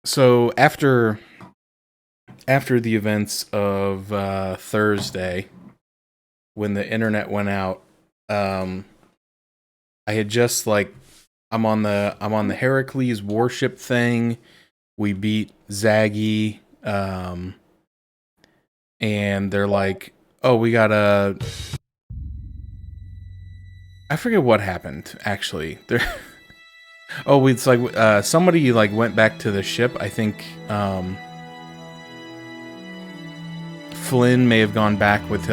So after the events of Thursday, when the internet went out, um, I had just like I'm on the Heracles warship thing. We beat Zaggy, and they're like, "Oh, we gotta." I forget what happened actually. There. Oh, it's like somebody like went back to the ship. I think Flynn may have gone back with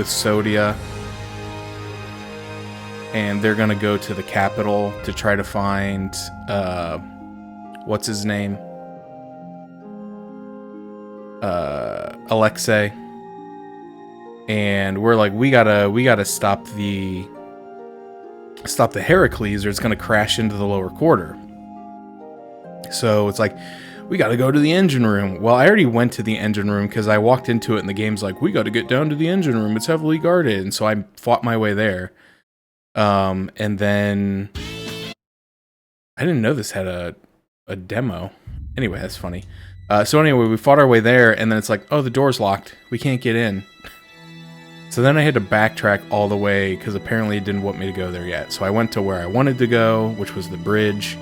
Sodia, and they're gonna go to the capital to try to find what's his name, Alexei. And we're like, we gotta stop the Heracles, or it's gonna crash into the lower quarter. So it's like, we gotta go to the engine room. Well, I already went to the engine room because I walked into it and the game's like, we gotta get down to the engine room. It's heavily guarded. And so I fought my way there. And then I didn't know this had a demo. Anyway, that's funny. So anyway, we fought our way there, and then it's like, oh, the door's locked. We can't get in. So then I had to backtrack all the way because apparently it didn't want me to go there yet. So I went to where I wanted to go, which was the bridge.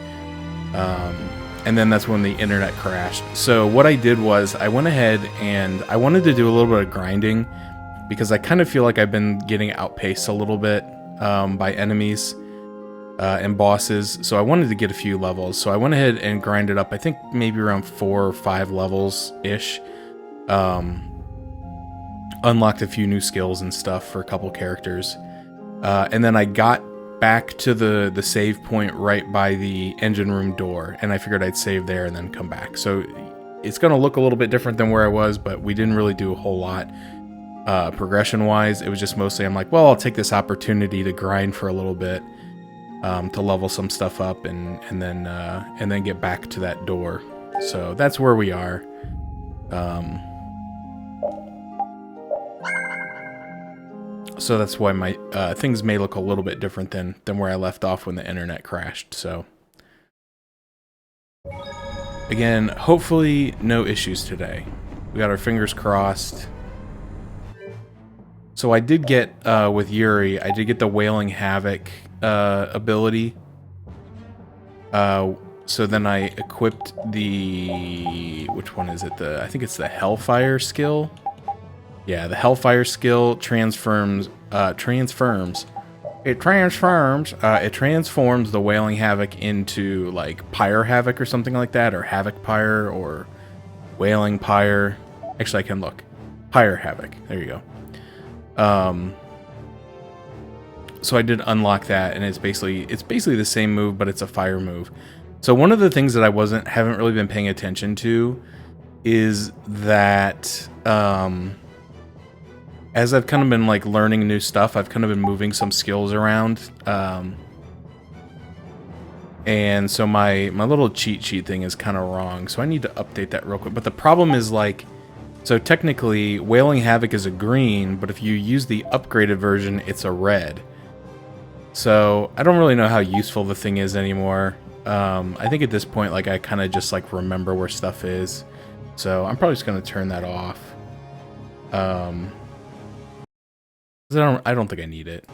And then that's when the internet crashed. So what I did was I went ahead and I wanted to do a little bit of grinding because I kind of feel like I've been getting outpaced a little bit by enemies and bosses. So I wanted to get a few levels. So I went ahead and grinded up, I think maybe around 4 or 5 levels-ish. Unlocked a few new skills and stuff for a couple characters. And then I got back to the save point right by the engine room door, and I figured I'd save there and then come back. So it's going to look a little bit different than where I was, but we didn't really do a whole lot progression-wise. It was just mostly I'm like, well, I'll take this opportunity to grind for a little bit, to level some stuff up, and then get back to that door. So that's where we are. So that's why my things may look a little bit different than where I left off when the internet crashed. So again, hopefully no issues today. We got our fingers crossed. So I did get with Yuri, I did get the Wailing Havoc ability. So then I equipped the, which one is it? I think it's the Hellfire skill. Yeah, the Hellfire skill transforms the Wailing Havoc into like Pyre Havoc or something like that, or Havoc Pyre or Wailing Pyre. Actually, I can look. Pyre Havoc. There you go. So I did unlock that, and it's basically the same move, but it's a fire move. So one of the things that I haven't really been paying attention to is that as I've kind of been like learning new stuff, I've kind of been moving some skills around. And so my little cheat sheet thing is kind of wrong. So I need to update that real quick. But the problem is like, so technically Wailing Havoc is a green, but if you use the upgraded version, it's a red. So I don't really know how useful the thing is anymore. I think at this point, like I kind of just like remember where stuff is. So I'm probably just going to turn that off. I don't think I need it.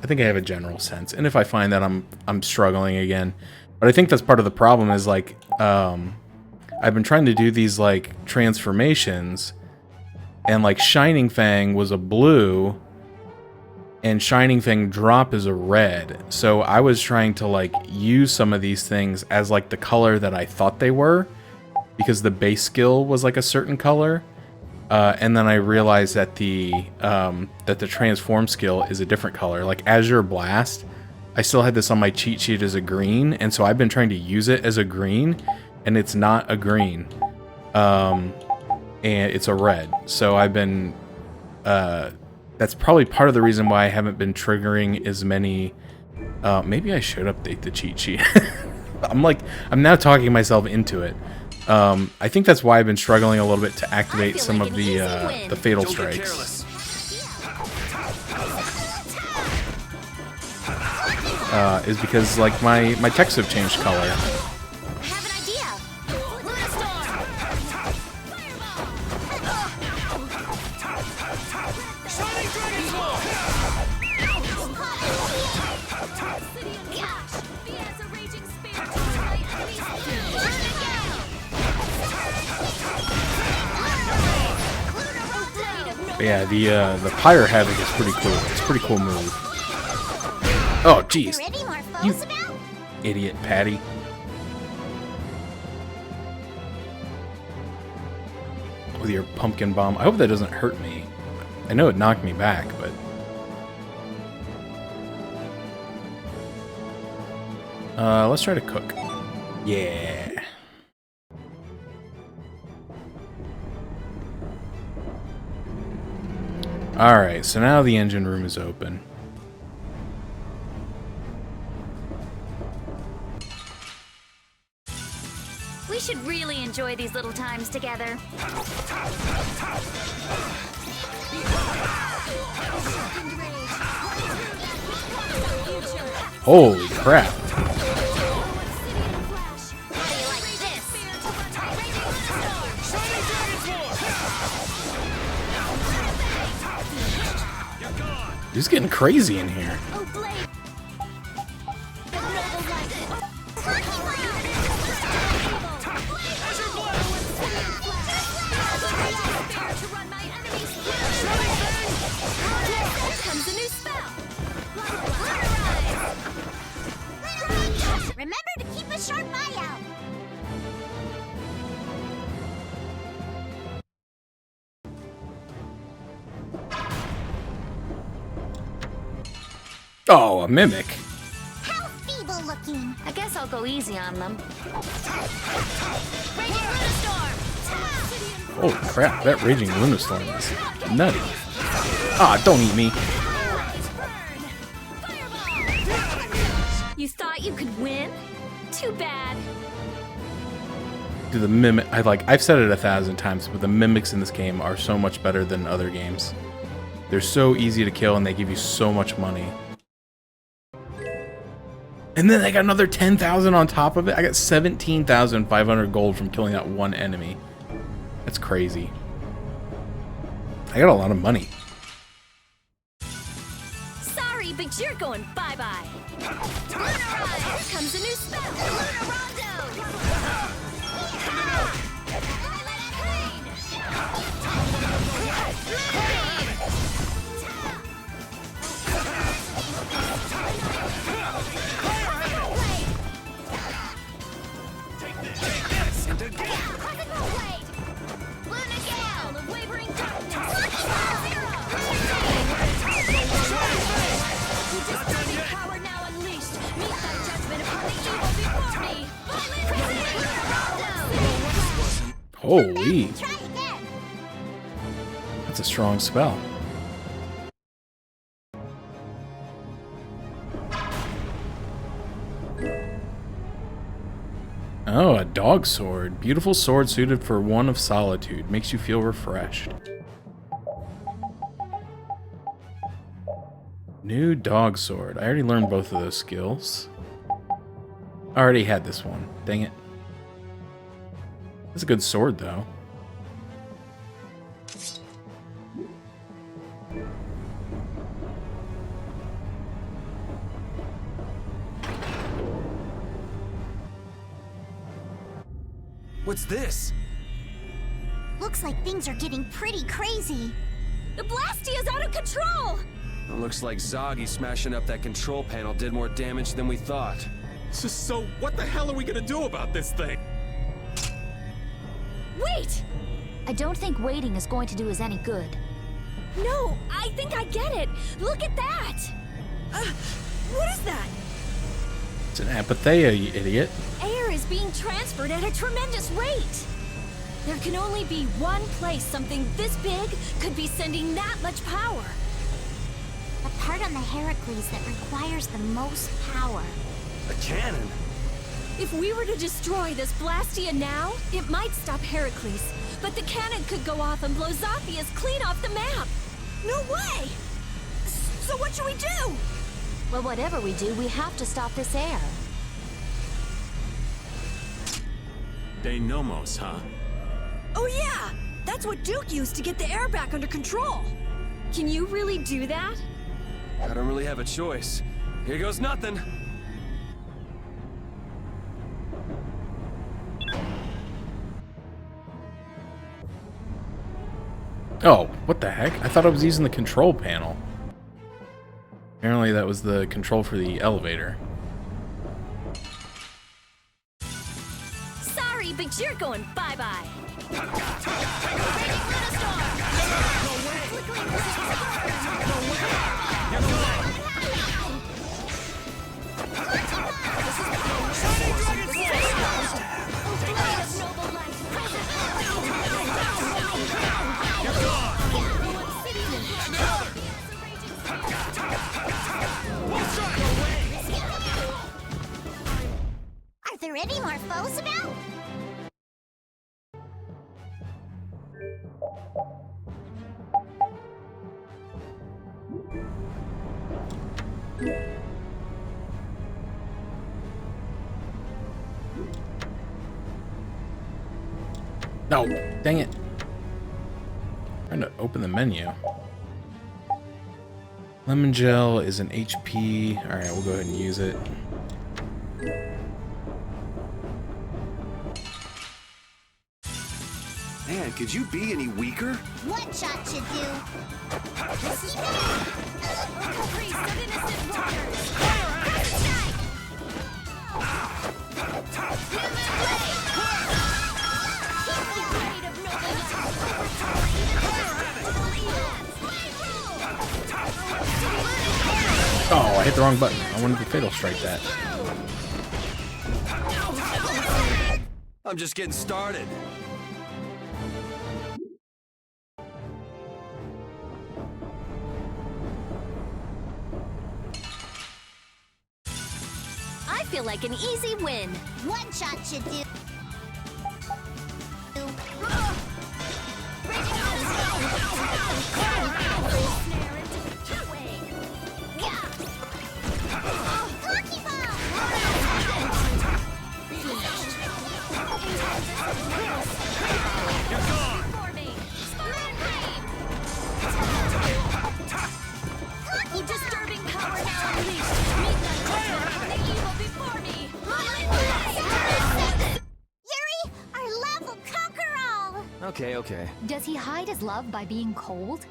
I think I have a general sense, and if I find that I'm struggling again, but I think that's part of the problem is like I've been trying to do these like transformations, and like Shining Fang was a blue, and Shining Fang drop is a red. So I was trying to like use some of these things as like the color that I thought they were, because the base skill was like a certain color. And then I realized that the transform skill is a different color. Like Azure Blast, I still had this on my cheat sheet as a green, and so I've been trying to use it as a green, and it's not a green, and it's a red. So I've been, that's probably part of the reason why I haven't been triggering as many. Maybe I should update the cheat sheet. I'm now talking myself into it. I think that's why I've been struggling a little bit to activate some of the Fatal Strikes. Is because like my texts have changed color. I have an idea. But yeah, the Pyre Havoc is pretty cool. It's a pretty cool move. Oh, jeez. You idiot, Patty. With your pumpkin bomb. I hope that doesn't hurt me. I know it knocked me back, but... let's try to cook. Yeah. Alright, so now the engine room is open. We should really enjoy these little times together. Holy crap. It's getting crazy in here. Remember to keep a sharp eye out. Oh, a mimic. How feeble looking. I guess I'll go easy on them. Raging Lunastorm. Holy crap, that Raging Lunastorm is nutty. Ah, don't eat me. You thought you could win? Too bad. Dude, the mimic, I've said it 1,000 times, but the mimics in this game are so much better than other games. They're so easy to kill and they give you so much money. And then I got another 10,000 on top of it. I got 17,500 gold from killing that one enemy. That's crazy. I got a lot of money. Sorry, but you're going bye-bye. Lunarize! Here comes a new spell. Lunarando! Holy. That's a strong spell. Oh, a dog sword. Beautiful sword suited for one of solitude. Makes you feel refreshed. New dog sword. I already learned both of those skills. I already had this one. Dang it. That's a good sword, though. What's this? Looks like things are getting pretty crazy. The Blastia's out of control! It looks like Zoggy smashing up that control panel did more damage than we thought. So what the hell are we gonna do about this thing? Wait! I don't think waiting is going to do us any good. No, I think I get it. Look at that! What is that? It's an Apathea, you idiot. Air is being transferred at a tremendous rate. There can only be one place something this big could be sending that much power. The part on the Heracles that requires the most power. A cannon? If we were to destroy this Blastia now, it might stop Heracles. But the cannon could go off and blow Zophius clean off the map. No way! So what should we do? Well, whatever we do, we have to stop this air. De Nomos, huh? Oh yeah! That's what Duke used to get the air back under control. Can you really do that? I don't really have a choice. Here goes nothing. Oh, what the heck? I thought I was using the control panel. Apparently that was the control for the elevator. Sorry, but you're going bye-bye. Are there any more foes about? No, dang it. Trying to open the menu. Lemon gel is an HP. Alright, we'll go ahead and use it. Man, could you be any weaker? One shot should do. Recovery of innocent waters. Oh, I hit the wrong button. I wanted to fatal strike that. I'm just getting started. I feel like an easy win. One shot should do. Lucky Disturbing power now unleashed. Meet the evil before me. Yuri, our love will conquer all. Okay, okay. Does he hide his love by being cold?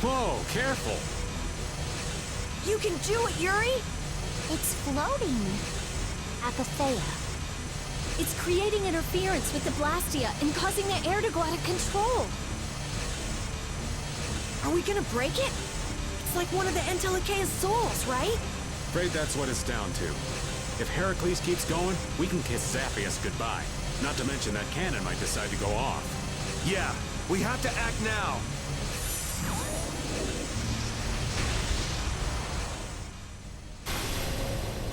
Whoa, careful. You can do it, Yuri. It's floating. Apatheia. It's creating interference with the Blastia and causing the air to go out of control. Are we gonna break it? It's like one of the Entelikea's souls, right? Afraid that's what it's down to. If Heracles keeps going, we can kiss Zaphius goodbye. Not to mention that cannon might decide to go off. Yeah, we have to act now.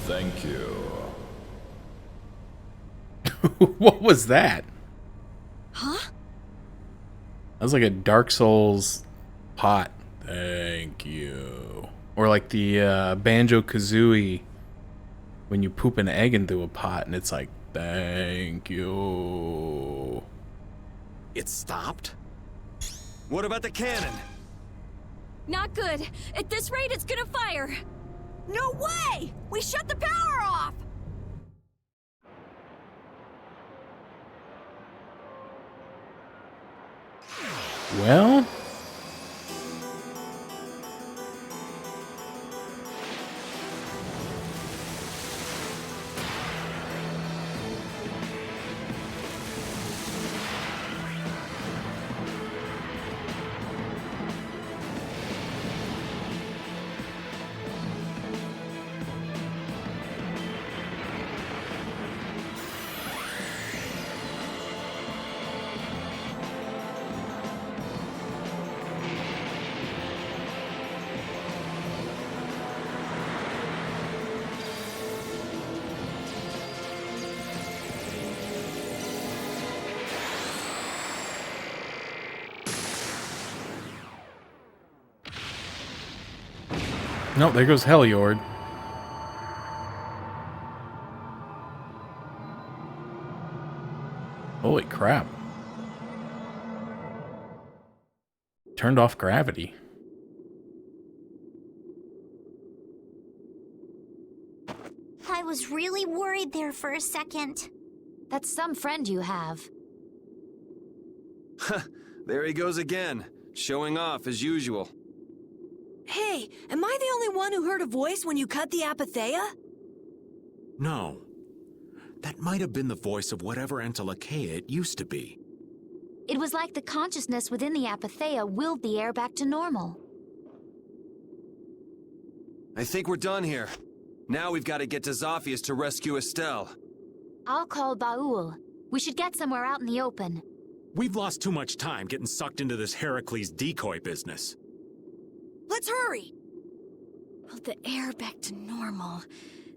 Thank you. What was that? Huh? That was like a Dark Souls pot. Thank you. Or like the Banjo-Kazooie when you poop an egg into a pot and it's like, thank you. It stopped? What about the cannon? Not good. At this rate, it's gonna fire. No way! We shut the power off! Well, no, there goes Heliord. Holy crap. Turned off gravity. I was really worried there for a second. That's some friend you have. There he goes again, showing off as usual. Hey, am I the only one who heard a voice when you cut the apatheia? No. That might have been the voice of whatever Entelakea it used to be. It was like the consciousness within the apatheia willed the air back to normal. I think we're done here. Now we've got to get to Zophius to rescue Estelle. I'll call Baul. We should get somewhere out in the open. We've lost too much time getting sucked into this Heracles decoy business. Let's hurry! Well, the air back to normal.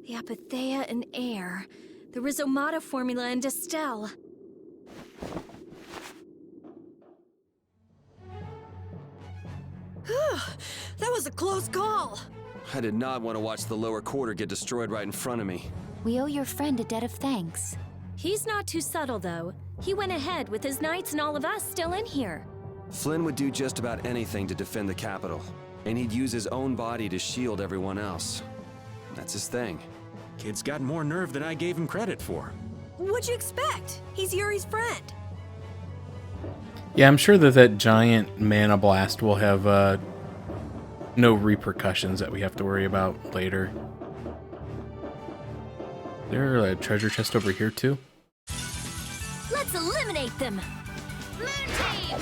The apatheia and air. The Rhizomata formula and Estelle. That was a close call. I did not want to watch the lower quarter get destroyed right in front of me. We owe your friend a debt of thanks. He's not too subtle, though. He went ahead with his knights and all of us still in here. Flynn would do just about anything to defend the capital, and he'd use his own body to shield everyone else. That's his thing. Kid's got more nerve than I gave him credit for. What'd you expect? He's Yuri's friend. Yeah, I'm sure that giant mana blast will have no repercussions that we have to worry about later. There's a treasure chest over here too. Let's eliminate them. Moon team!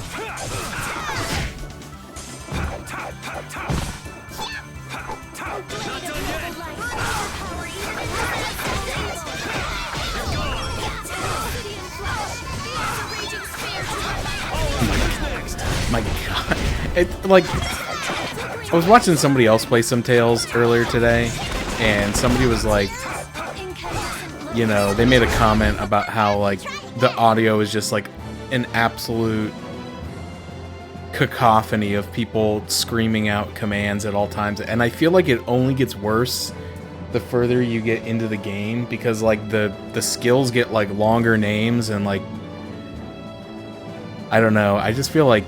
My God, it like I was watching somebody else play some Tales earlier today, and somebody was like, you know, they made a comment about how like the audio is just like an absolute cacophony of people screaming out commands at all times, and I feel like it only gets worse the further you get into the game, because like the skills get like longer names, and like I don't know, I just feel like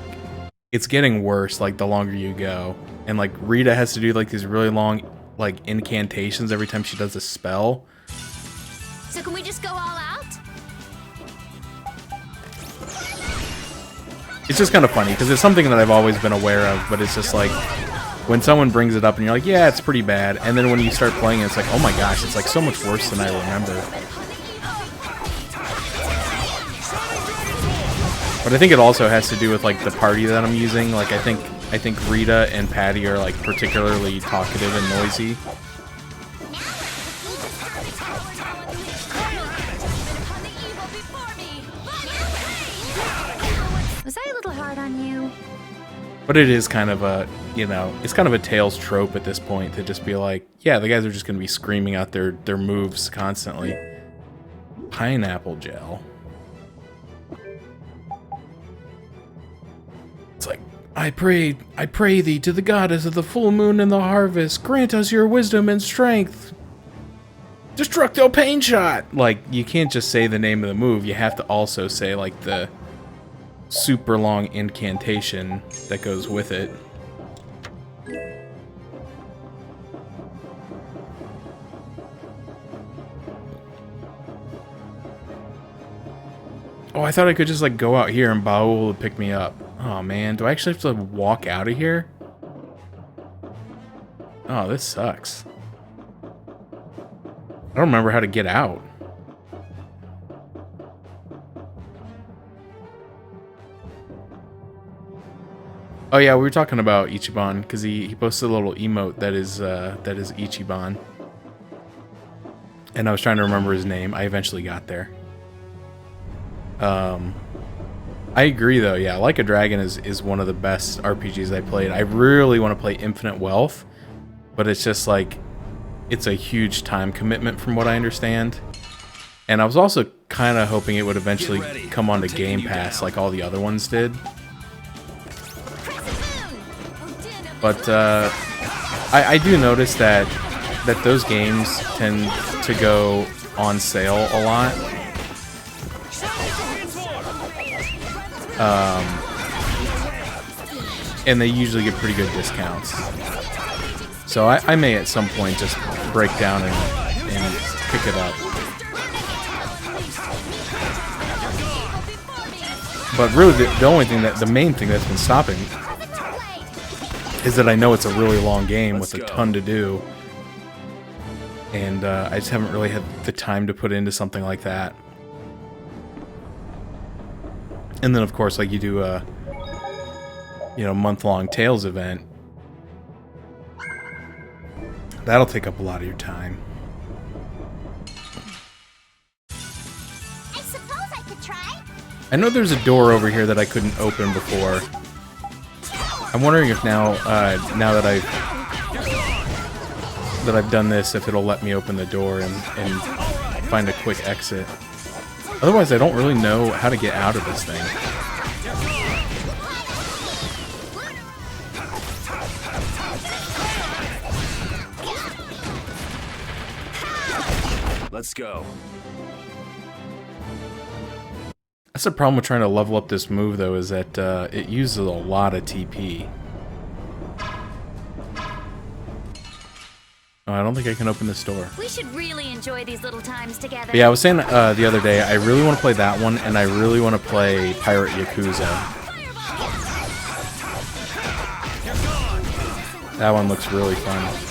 it's getting worse like the longer you go, and like Rita has to do like these really long like incantations every time she does a spell. So can we just go all out? It's just kind of funny because it's something that I've always been aware of, but it's just like when someone brings it up and you're like, yeah, it's pretty bad, and then when you start playing it, it's like, oh my gosh, it's like so much worse than I remember. But I think it also has to do with like the party that I'm using. Like I think Rita and Patty are like particularly talkative and noisy. Was I a little hard on you? But it is kind of a, you know, it's kind of a Tales trope at this point to just be like, yeah, the guys are just going to be screaming out their moves constantly. Pineapple gel. It's like, I pray thee to the goddess of the full moon and the harvest, grant us your wisdom and strength. Destructo pain shot! Like, you can't just say the name of the move, you have to also say, like, the super long incantation that goes with it. Oh, I thought I could just, like, go out here and Baul would pick me up. Oh, man. Do I actually have to walk out of here? Oh, this sucks. I don't remember how to get out. Oh, yeah, we were talking about Ichiban, because he posted a little emote that is Ichiban. And I was trying to remember his name. I eventually got there. I agree, though. Yeah, Like a Dragon is one of the best RPGs I played. I really want to play Infinite Wealth, but it's just like, it's a huge time commitment from what I understand. And I was also kind of hoping it would eventually come onto Game Pass like all the other ones did. But I do notice that those games tend to go on sale a lot. And they usually get pretty good discounts. So I may at some point just break down and pick it up. But really, the only thing the main thing that's been stopping is that I know it's a really long game with a ton to do. And I just haven't really had the time to put into something like that. And then, of course, like you do a, month-long Tales event. That'll take up a lot of your time. I suppose I could try. I know there's a door over here that I couldn't open before. I'm wondering if now that I've done this, if it'll let me open the door and find a quick exit. Otherwise, I don't really know how to get out of this thing. Let's go. That's the problem with trying to level up this move, though, is that it uses a lot of TP. Oh, I don't think I can open this door. We should really enjoy these little times together. But yeah, I was saying the other day, I really want to play that one, and I really want to play Pirate Yakuza. That one looks really fun.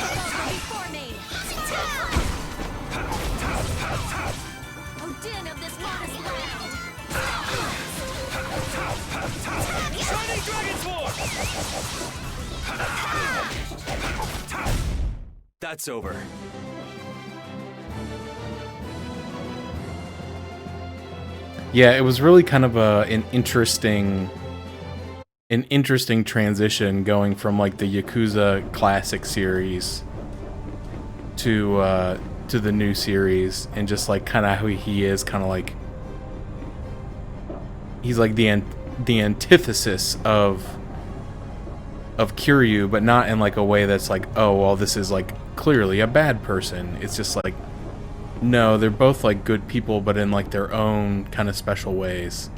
That's over. Yeah, it was really kind of an interesting transition going from like the Yakuza Classic series to the new series, and just like kind of how he is, kind of like he's like the antithesis of Kiryu, but not in like a way that's like, oh well, this is like clearly a bad person. It's just like, no, they're both like good people, but in like their own kind of special ways.